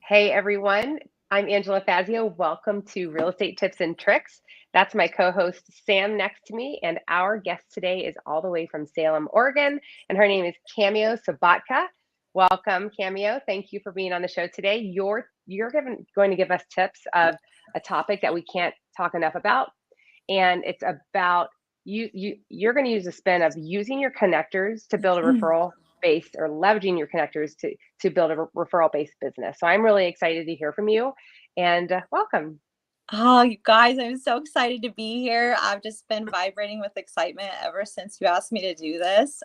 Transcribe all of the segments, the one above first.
Hey everyone, I'm Angela Fazio. Welcome to Real Estate Tips and Tricks. That's my co-host Sam next to me, and our guest today is all the way from Salem, Oregon, and her name is Cameo Sobotka. Welcome, Cameo. Thank you for being on the show today. Going to give us tips of a topic that we can't talk enough about, and it's about you're going to use a spin of using your connectors to build a referral based or leveraging your connectors to build a referral based business. So I'm really excited to hear from you, and welcome. Oh, you guys, I'm so excited to be here. I've just been vibrating with excitement ever since you asked me to do this.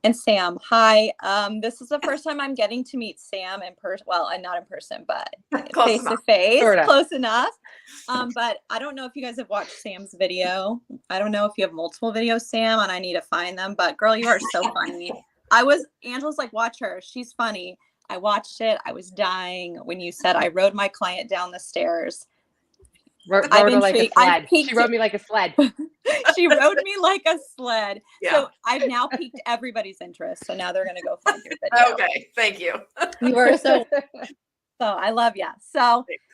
And Sam, hi. This is the first time I'm getting to meet Sam in person. Well, not in person, but face to face, close enough. But I don't know if you guys have watched Sam's video. I don't know if you have multiple videos, Sam, and I need to find them. But girl, you are so funny. Angela's like, watch her. She's funny. I watched it. I was dying when you said I rode my client down the stairs. Rode her like a sled. She rode me like a sled. She rode me like a sled. Yeah. So I've now piqued everybody's interest. So now they're going to go find your video. Okay. Thank you. You are so I love you. So thanks.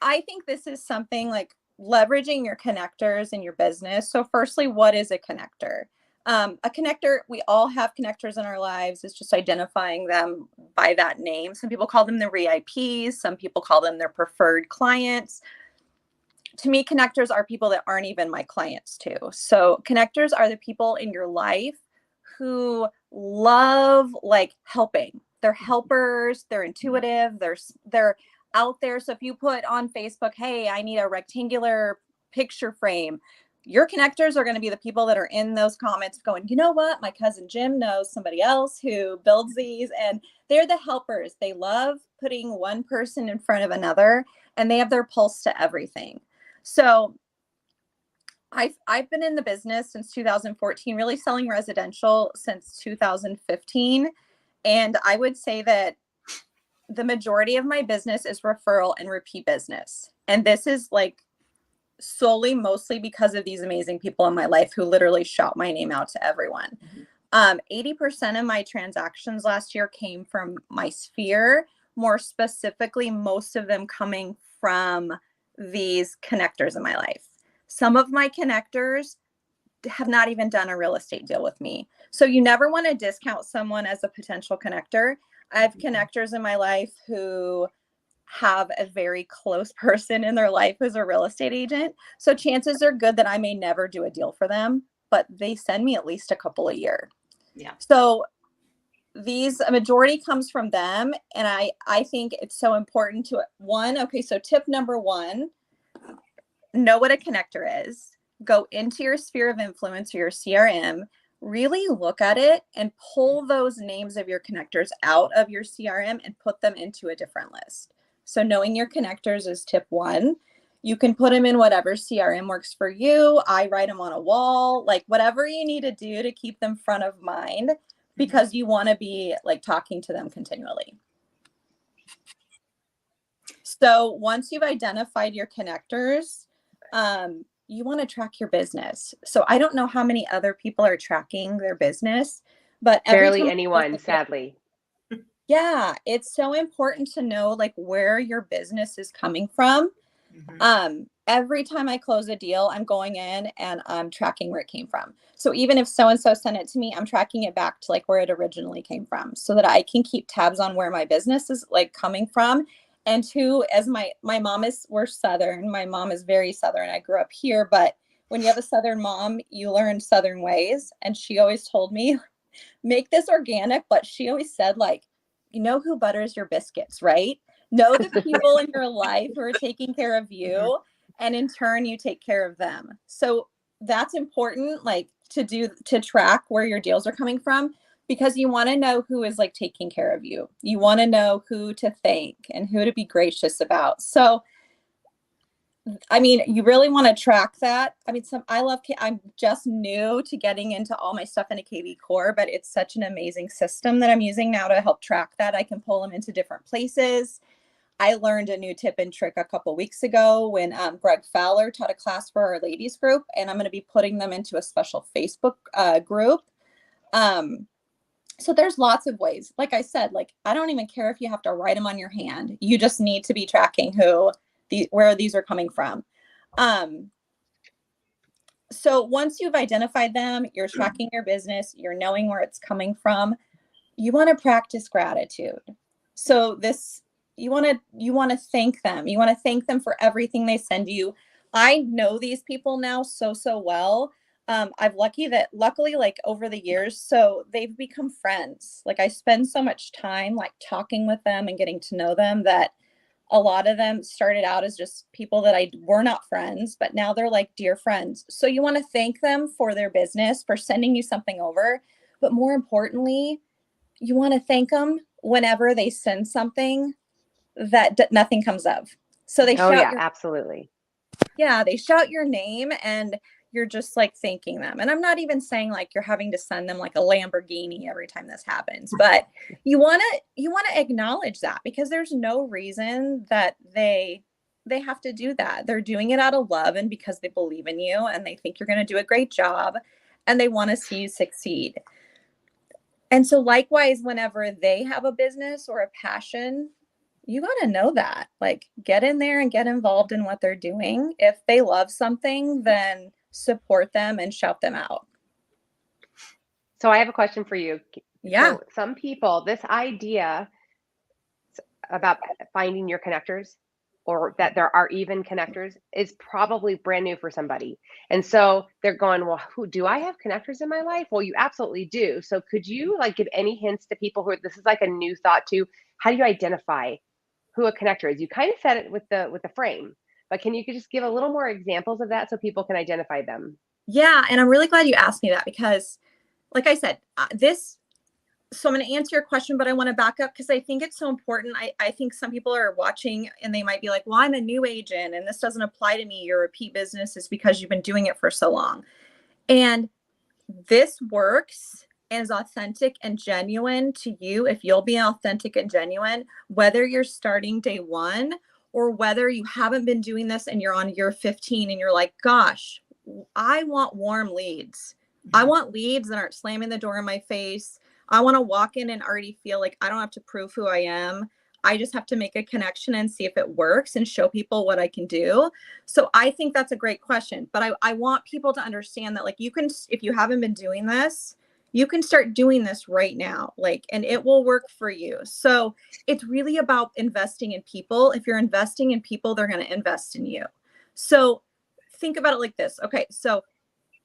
I think this is something like leveraging your connectors in your business. So firstly, what is a connector? A connector, we all have connectors in our lives. It's just identifying them by that name. Some people call them the VIPs. Some people call them their preferred clients. To me, connectors are people that aren't even my clients too. So connectors are the people in your life who love like helping. They're helpers. They're intuitive. They're out there. So if you put on Facebook, hey, I need a rectangular picture frame, your connectors are going to be the people that are in those comments going, you know what? My cousin Jim knows somebody else who builds these, and they're the helpers. They love putting one person in front of another, and they have their pulse to everything. So I've been in the business since 2014, really selling residential since 2015. And I would say that the majority of my business is referral and repeat business. And this is like solely mostly because of these amazing people in my life who literally shout my name out to everyone. 80% of my transactions last year came from my sphere, more specifically, most of them coming from these connectors in my life. Some of my connectors have not even done a real estate deal with me. So you never want to discount someone as a potential connector. I have connectors in my life who have a very close person in their life who's a real estate agent. So chances are good that I may never do a deal for them, but they send me at least a couple a year. Yeah. So a majority comes from them. And I think it's so important to so tip number one, know what a connector is. Go into your sphere of influence or your CRM, really look at it and pull those names of your connectors out of your CRM and put them into a different list. So knowing your connectors is tip one. You can put them in whatever CRM works for you. I write them on a wall, like whatever you need to do to keep them front of mind, because you want to be like talking to them continually. So once you've identified your connectors, you want to track your business. So I don't know how many other people are tracking their business, but barely anyone, sadly. Yeah, it's so important to know like where your business is coming from. Every time I close a deal, I'm going in and I'm tracking where it came from. So even if so-and-so sent it to me, I'm tracking it back to like where it originally came from so that I can keep tabs on where my business is like coming from. And two, as my mom we're Southern. My mom is very Southern. I grew up here, but when you have a Southern mom, you learn Southern ways. And she always told me, make this organic. But she always said like, you know who butters your biscuits, right? Know the people in your life who are taking care of you, and in turn, you take care of them. So that's important, like to track where your deals are coming from, because you want to know who is like taking care of you. You want to know who to thank and who to be gracious about. So, I mean, you really want to track that. I mean, I'm just new to getting into all my stuff in a KV Core, but it's such an amazing system that I'm using now to help track that. I can pull them into different places. I learned a new tip and trick a couple weeks ago when Greg Fowler taught a class for our ladies group, and I'm going to be putting them into a special Facebook group. So there's lots of ways. Like I said, like I don't even care if you have to write them on your hand. You just need to be tracking where these are coming from. So once you've identified them, you're tracking your business, you're knowing where it's coming from, you want to practice gratitude. So this you want to thank them. You want to thank them for everything they send you. I know these people now so well. Luckily, like over the years, so they've become friends. Like I spend so much time like talking with them and getting to know them that a lot of them started out as just people that I were not friends, but now they're like dear friends. So you want to thank them for their business, for sending you something over. But more importantly, you want to thank them whenever they send something that nothing comes of. So they Oh shout yeah, absolutely. they shout your name and you're just like thanking them. And I'm not even saying like you're having to send them like a Lamborghini every time this happens, but you want to acknowledge that because there's no reason that they have to do that. They're doing it out of love and because they believe in you and they think you're going to do a great job and they want to see you succeed. And so likewise, whenever they have a business or a passion, you got to know that. Like get in there and get involved in what they're doing. If they love something, then support them and shout them out. So I have a question for you. Yeah. So some people, this idea about finding your connectors or that there are even connectors is probably brand new for somebody. And so they're going, well, who do I have connectors in my life? Well, you absolutely do. So could you like give any hints to people who this is like a new thought to how do you identify who a connector is? You kind of said it with the frame, but can you just give a little more examples of that so people can identify them? Yeah. And I'm really glad you asked me that because, like I said, so I'm going to answer your question, but I want to back up because I think it's so important. I think some people are watching and they might be like, well, I'm a new agent and this doesn't apply to me. Your repeat business is because you've been doing it for so long. And this works and is authentic and genuine to you if you'll be authentic and genuine, whether you're starting day one or whether you haven't been doing this and you're on year 15 and you're like, gosh, I want warm leads. I want leads that aren't slamming the door in my face. I want to walk in and already feel like I don't have to prove who I am. I just have to make a connection and see if it works and show people what I can do. So I think that's a great question. But I want people to understand that, like, you can, if you haven't been doing this, you can start doing this right now, like, and it will work for you. So it's really about investing in people. If you're investing in people, they're going to invest in you. So think about it like this. Okay. So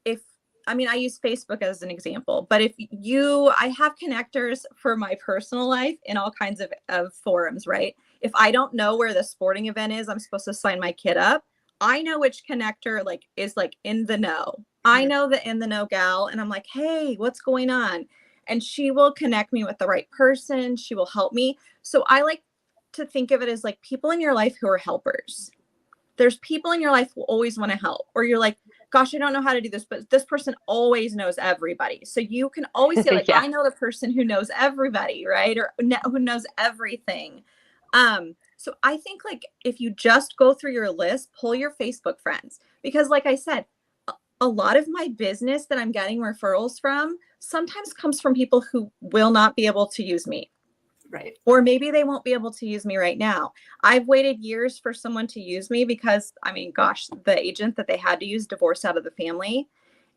if I use Facebook as an example, but I have connectors for my personal life in all kinds of forums, right? If I don't know where the sporting event is, I'm supposed to sign my kid up. I know which connector like is like in the know. I know the in the know gal, and I'm like, hey, what's going on? And she will connect me with the right person. She will help me. So I like to think of it as like people in your life who are helpers. There's people in your life who always want to help, or you're like, gosh, I don't know how to do this, but this person always knows everybody. So you can always say like, Yeah. I know the person who knows everybody, right? Or who knows everything. So I think like if you just go through your list, pull your Facebook friends, because like I said, a lot of my business that I'm getting referrals from sometimes comes from people who will not be able to use me. Right. Or maybe they won't be able to use me right now. I've waited years for someone to use me because, gosh, the agent that they had to use divorced out of the family.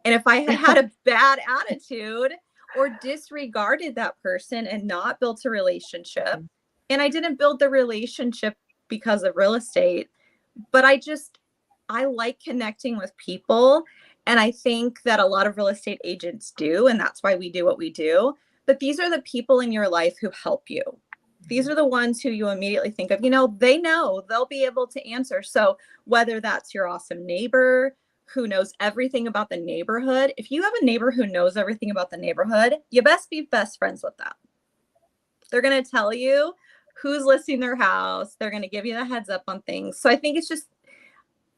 And if I had a bad attitude or disregarded that person and not built a relationship, and I didn't build the relationship because of real estate, but I like connecting with people. And I think that a lot of real estate agents do. And that's why we do what we do. But these are the people in your life who help you. These are the ones who you immediately think of, they know they'll be able to answer. So whether that's your awesome neighbor who knows everything about the neighborhood, if you have a neighbor who knows everything about the neighborhood, you best be best friends with them. They're going to tell you who's listing their house. They're going to give you the heads up on things. So I think it's just,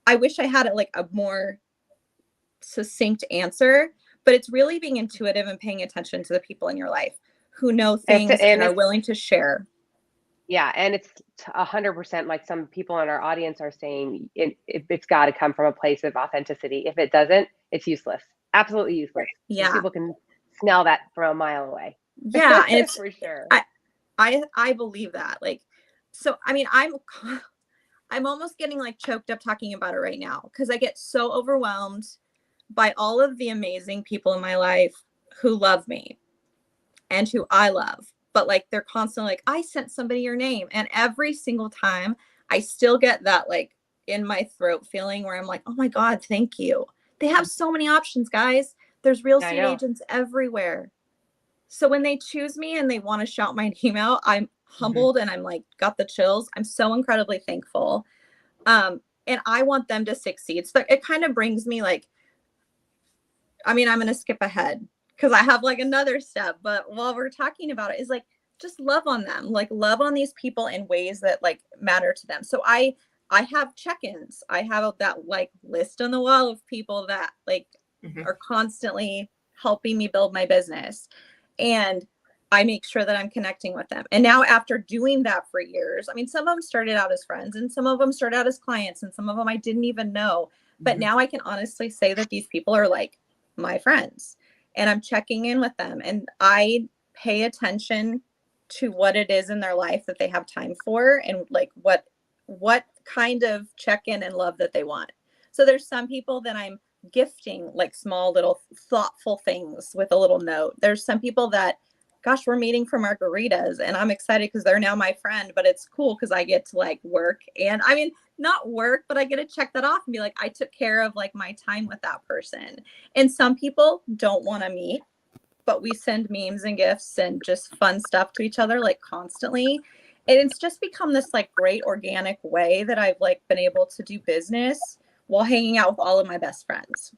I wish I had it like a more succinct answer, but it's really being intuitive and paying attention to the people in your life who know things and are willing to share. Yeah, and it's 100% like some people in our audience are saying it's got to come from a place of authenticity. If it doesn't, it's useless. Absolutely useless. Yeah. People can smell that from a mile away. Yeah. And it's, For sure. I believe that. Like, so, I mean, I'm almost getting like choked up talking about it right now because I get so overwhelmed by all of the amazing people in my life who love me and who I love. But like they're constantly like, I sent somebody your name. And every single time I still get that like in my throat feeling where I'm like, oh my God, thank you. They have so many options, guys. There's real I estate know. agents everywhere. So when they choose me and they want to shout my name out, I'm humbled and I'm like, got the chills. I'm so incredibly thankful. And I want them to succeed. So it kind of brings me like, I mean, I'm going to skip ahead because I have like another step, but while we're talking about it is like, just love on them, like love on these people in ways that like matter to them. So I have check-ins. I have that like list on the wall of people that like are constantly helping me build my business. And I make sure that I'm connecting with them. And now after doing that for years, I mean, some of them started out as friends and some of them started out as clients and some of them I didn't even know. But now I can honestly say that these people are like my friends and I'm checking in with them and I pay attention to what it is in their life that they have time for and like what kind of check-in and love that they want. So there's some people that I'm gifting like small little thoughtful things with a little note. There's some people that, gosh, we're meeting for margaritas and I'm excited because they're now my friend, but it's cool because I get to like work and I mean, not work, but I get to check that off and be like, I took care of like my time with that person. And some people don't want to meet, but we send memes and gifts and just fun stuff to each other like constantly. And it's just become this like great organic way that I've like been able to do business while hanging out with all of my best friends.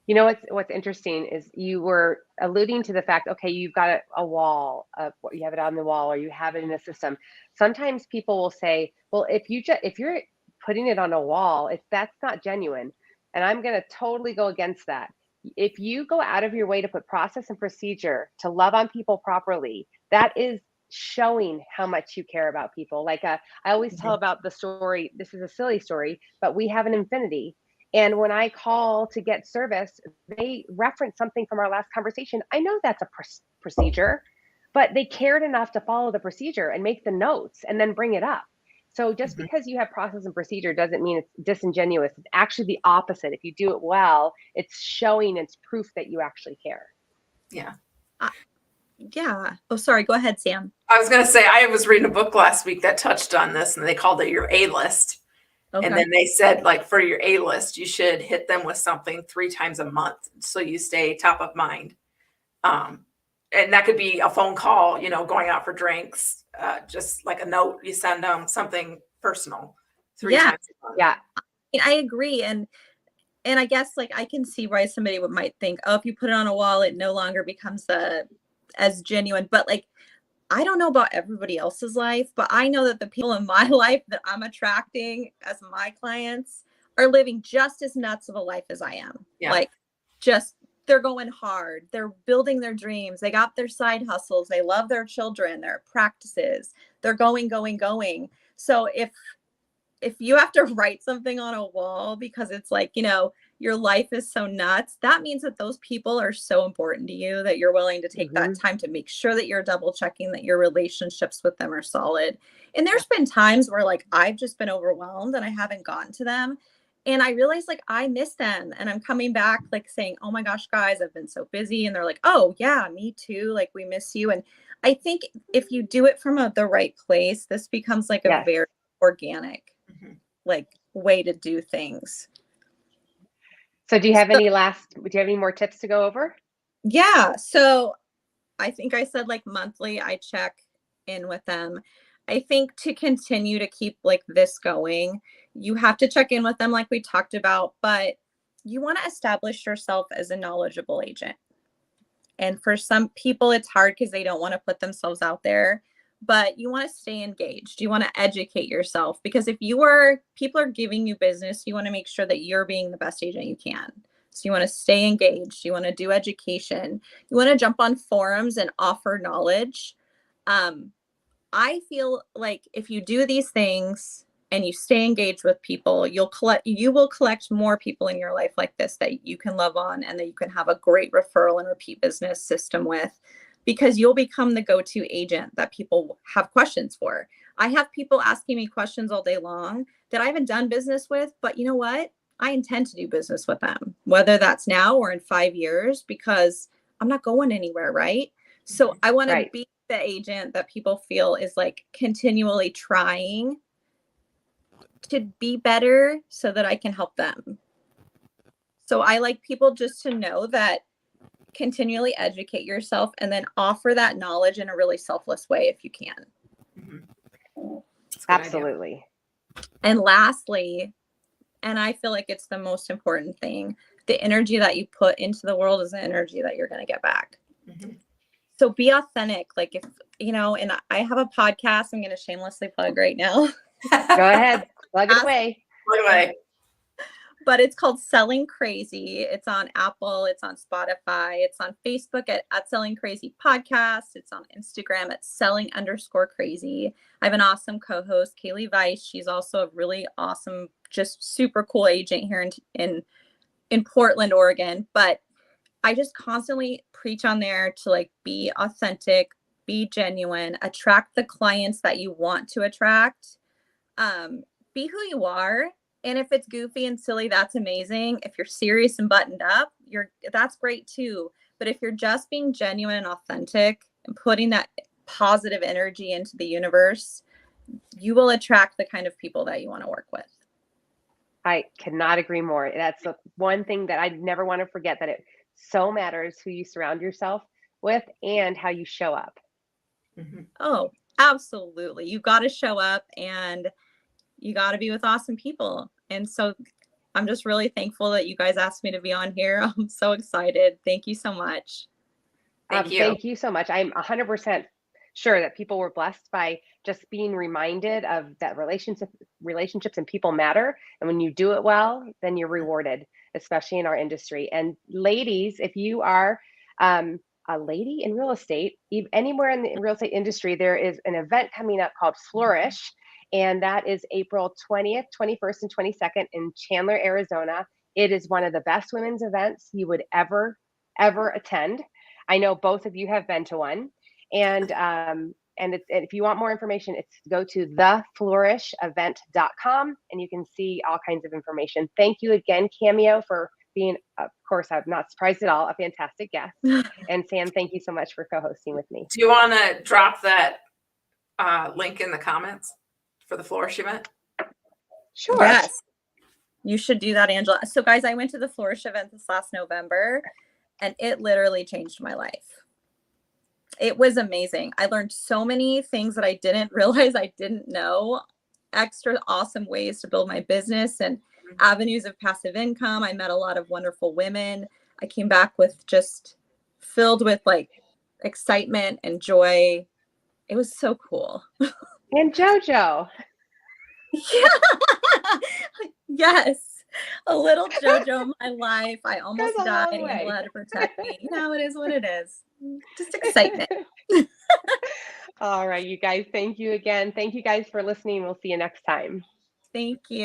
You know what's interesting is you were alluding to the fact, okay, you've got a wall of what you have it on the wall or you have it in a system. Sometimes people will say, well, if you're putting it on a wall, if that's not genuine, and I'm going to totally go against that. If you go out of your way to put process and procedure to love on people properly, that is showing how much you care about people. Like I always tell about the story. This is a silly story, but we have an Infinity. And when I call to get service, they reference something from our last conversation. I know that's a procedure, but they cared enough to follow the procedure and make the notes and then bring it up. So just because you have process and procedure doesn't mean it's disingenuous. It's actually the opposite. If you do it well, it's showing, it's proof that you actually care. Yeah. Yeah. Oh, sorry. Go ahead, Sam. I was going to say, I was reading a book last week that touched on this and they called it your A-list. Okay. And then they said, like, for your A-list, you should hit them with something 3 times a month so you stay top of mind. And that could be a phone call, you know, going out for drinks, just like a note you send them, something personal 3 times a month. Yeah. I agree. And I guess like I can see why somebody might think, oh, if you put it on a wall, it no longer becomes as genuine. But like, I don't know about everybody else's life, but I know that the people in my life that I'm attracting as my clients are living just as nuts of a life as I am. Yeah. Like just they're going hard. They're building their dreams. They got their side hustles. They love their children, their practices. They're going. So if you have to write something on a wall because it's like, you know, your life is so nuts, that means that those people are so important to you that you're willing to take that time to make sure that you're double checking that your relationships with them are solid. And there's been times where like I've just been overwhelmed and I haven't gotten to them. And I realize like I miss them and I'm coming back like saying, oh my gosh, guys, I've been so busy. And they're like, oh yeah, me too. Like we miss you. And I think if you do it from the right place, this becomes like a very organic like way to do things. So do you have any more tips to go over? Yeah. So I think I said like monthly, I check in with them. I think to continue to keep like this going, you have to check in with them like we talked about, but you want to establish yourself as a knowledgeable agent. And for some people, it's hard because they don't want to put themselves out there, but you want to stay engaged. You want to educate yourself because if people are giving you business, you want to make sure that you're being the best agent you can. So you want to stay engaged. You want to do education. You want to jump on forums and offer knowledge. I feel like if you do these things and you stay engaged with people, you will collect more people in your life like this that you can love on and that you can have a great referral and repeat business system with. because you'll become the go-to agent that people have questions for. I have people asking me questions all day long that I haven't done business with, but you know what? I intend to do business with them, whether that's now or in 5 years, because I'm not going anywhere, right? So I want to be the agent that people feel is like continually trying to be better so that I can help them. So I like people just to know that continually educate yourself and then offer that knowledge in a really selfless way if you can. Absolutely. And lastly, and I feel like it's the most important thing, the energy that you put into the world is the energy that you're going to get back. So be authentic. Like if, you know, and I have a podcast I'm going to shamelessly plug right now. Go ahead. Plug it away. Plug away. But it's called Selling Crazy. It's on Apple. It's on Spotify. It's on Facebook at Selling Crazy Podcast. It's on Instagram at selling_crazy. I have an awesome co-host, Kaylee Weiss. She's also a really awesome, just super cool agent here in Portland, Oregon. But I just constantly preach on there to like be authentic, be genuine, attract the clients that you want to attract. Be who you are. And if it's goofy and silly, that's amazing. If you're serious and buttoned up, that's great too. But if you're just being genuine and authentic and putting that positive energy into the universe, you will attract the kind of people that you want to work with. I cannot agree more. That's the one thing that I never want to forget, that it so matters who you surround yourself with and how you show up. Oh, absolutely. You got to show up and you got to be with awesome people. And so I'm just really thankful that you guys asked me to be on here. I'm so excited. Thank you so much. Thank you. Thank you so much. I'm 100% sure that people were blessed by just being reminded of that relationships and people matter. And when you do it well, then you're rewarded, especially in our industry. And ladies, if you are a lady in real estate, anywhere in the real estate industry, there is an event coming up called Flourish. And that is April 20th, 21st, and 22nd in Chandler, Arizona. It is one of the best women's events you would ever attend. I know both of you have been to one. And if you want more information, it's go to theflourishavent.com and you can see all kinds of information. Thank you again, Cameo, for being, of course, I'm not surprised at all, a fantastic guest. And Sam, thank you so much for co-hosting with me. Do you want to drop that link in the comments for the Flourish event? Sure. Yes. You should do that, Angela. So guys, I went to the Flourish event this last November and it literally changed my life. It was amazing. I learned so many things that I didn't realize I didn't know, extra awesome ways to build my business and avenues of passive income. I met a lot of wonderful women. I came back with just filled with like excitement and joy. It was so cool. And JoJo. Yeah. Yes. A little JoJo in my life. I almost died and Angela had to protect me. You know, it is what it is. Just excitement. All right, you guys. Thank you again. Thank you guys for listening. We'll see you next time. Thank you.